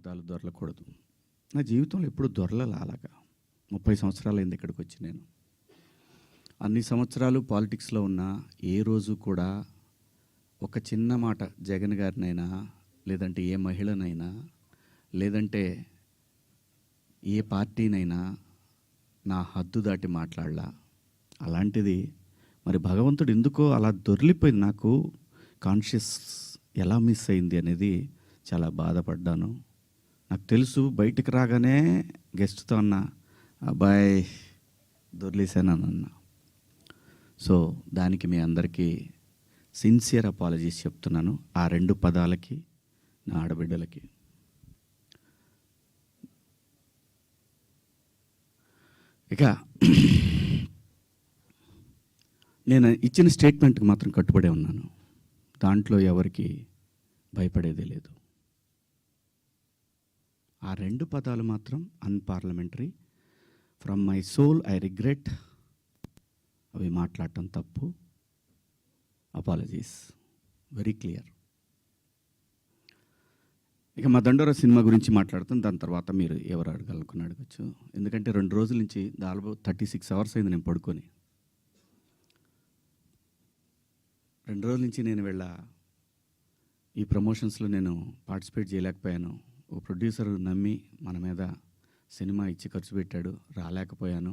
పదాలు దొరలకూడదు. నా జీవితంలో ఎప్పుడు దొరలలా అలాగా. 30 సంవత్సరాలైంది ఇక్కడికి వచ్చి నేను. అన్ని సంవత్సరాలు పాలిటిక్స్లో ఉన్నా ఏ రోజు కూడా ఒక చిన్న మాట జగన్ గారినైనా, లేదంటే ఏ మహిళనైనా, లేదంటే ఏ పార్టీనైనా నా హద్దు దాటి మాట్లాడలా. అలాంటిది మరి భగవంతుడు ఎందుకో అలా దొర్లిపోయింది. నాకు కాన్షియస్ ఎలా మిస్ అయింది అనేది చాలా బాధపడ్డాను. నాకు తెలుసు బయటికి రాగానే గెస్ట్తో అన్నా, అబ్బాయి దొర్లేసానని అన్నా. సో దానికి మీ అందరికీ సిన్సియర్ అపాలజీస్ చెప్తున్నాను, ఆ 2 పదాలకి, నా ఆడబిడ్డలకి. ఇక నేను ఇచ్చిన స్టేట్మెంట్కి మాత్రం కట్టుబడే ఉన్నాను. దాంట్లో ఎవరికి భయపడేదే లేదు. ఆ 2 పదాలు మాత్రం unparliamentary. From my soul I regret. అవి మాట్లాడటం తప్పు. Apologies very clear. ఇక మా దండోరా సినిమా గురించి మాట్లాడుతాం. దాని తర్వాత మీరు ఎవరు అడగాలనుకుని అడగచ్చు. ఎందుకంటే 2 రోజుల నుంచి దాదాపు 36 అవర్స్ అయింది నేను పడుకొని. 2 రోజుల నుంచి నేను ఈ ప్రమోషన్స్లో నేను పార్టిసిపేట్ చేయలేకపోయాను. ఓ ప్రొడ్యూసర్ నమ్మి మన మీద సినిమా ఇచ్చి ఖర్చు పెట్టాడు, రాలేకపోయాను.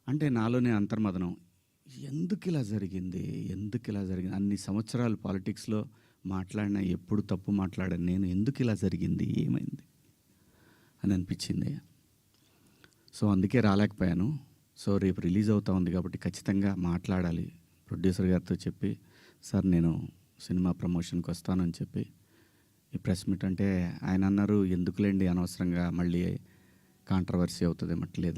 అంటే నాలోనే అంతర్మదనం, ఎందుకు ఇలా జరిగింది. అన్ని సంవత్సరాలు పాలిటిక్స్లో మాట్లాడినా ఎప్పుడు తప్పు మాట్లాడాను నేను, ఎందుకు ఇలా జరిగింది, ఏమైంది అని అనిపించింది. సో అందుకే రాలేకపోయాను. సో రేపు రిలీజ్ అవుతా ఉంది కాబట్టి ఖచ్చితంగా మాట్లాడాలి. ప్రొడ్యూసర్ గారితో చెప్పి, సార్ నేను సినిమా ప్రమోషన్కి వస్తానని చెప్పి ఈ ప్రెస్ మీట్ అంటే ఆయన అన్నారు, ఎందుకులేండి అనవసరంగా మళ్ళీ కాంట్రవర్సీ అవుతుంది.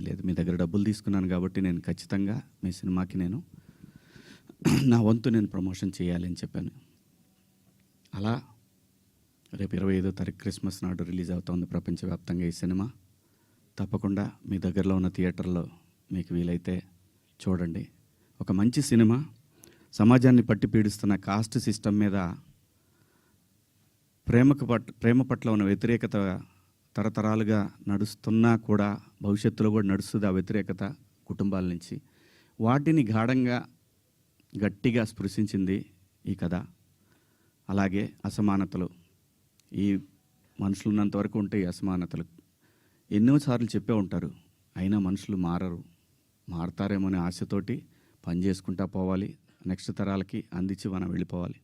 లేదు, మీ దగ్గర డబ్బులు తీసుకున్నాను కాబట్టి నేను ఖచ్చితంగా మీ సినిమాకి నేను నా వంతు నేను ప్రమోషన్ చేయాలి అని చెప్పాను. అలా రేపు 25వ తారీఖు క్రిస్మస్ నాడు రిలీజ్ అవుతుంది ప్రపంచవ్యాప్తంగా ఈ సినిమా. తప్పకుండా మీ దగ్గరలో ఉన్న థియేటర్లో మీకు వీలైతే చూడండి. ఒక మంచి సినిమా, సమాజాన్ని పట్టి పీడిస్తున్న కాస్ట్ సిస్టమ్ మీద ప్రేమ పట్ల ఉన్న వ్యతిరేకత తరతరాలుగా నడుస్తున్నా కూడా భవిష్యత్తులో కూడా నడుస్తుంది. ఆ వ్యతిరేకత కుటుంబాల నుంచి వాటిని గాఢంగా గట్టిగా స్పృశించింది ఈ కథ. అలాగే అసమానతలు, ఈ మనుషులు ఉన్నంత వరకు ఉంటాయి అసమానతలు. ఎన్నోసార్లు చెప్పే ఉంటారు, అయినా మనుషులు మారతారేమో అనే ఆశతోటి పని చేసుకుంటా పోవాలి, నెక్స్ట్ తరాలకి అందించి మనం వెళ్ళిపోవాలి.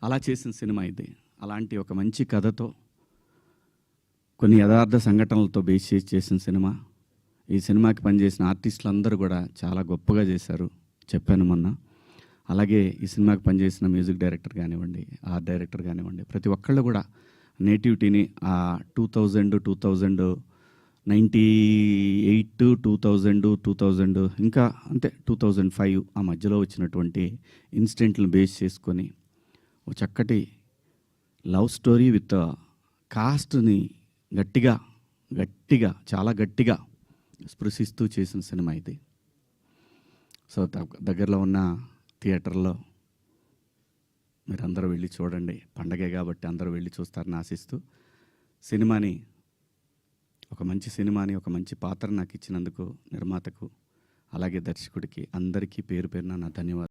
అలా చేసిన సినిమా ఇది. అలాంటి ఒక మంచి కథతో కొన్ని యథార్థ సంఘటనలతో బేస్ చేసి చేసిన సినిమా. ఈ సినిమాకి పనిచేసిన ఆర్టిస్టులు అందరూ కూడా చాలా గొప్పగా చేశారు, చెప్పాను మొన్న. అలాగే ఈ సినిమాకి పనిచేసిన మ్యూజిక్ డైరెక్టర్ కానివ్వండి, ఆర్ట్ డైరెక్టర్ కానివ్వండి, ప్రతి ఒక్కళ్ళు కూడా నేటివిటీని ఆ 1998, 2000 ఇంకా అంతే 2005 ఆ మధ్యలో వచ్చినటువంటి ఇన్సిడెంట్లను బేస్ చేసుకొని ఒక చక్కటి లవ్ స్టోరీ విత్ కాస్ట్ని గట్టిగా చాలా గట్టిగా స్పృశిస్తూ చేసిన సినిమా ఇది. సో దగ్గరలో ఉన్న థియేటర్లో మీరందరూ వెళ్ళి చూడండి. పండగే కాబట్టి అందరూ వెళ్ళి చూస్తారని ఆశిస్తూ, ఒక మంచి సినిమాని, ఒక మంచి పాత్ర నాకు ఇచ్చినందుకు నిర్మాతకు, అలాగే దర్శకుడికి అందరికీ పేరు పేరున నా ధన్యవాదాలు.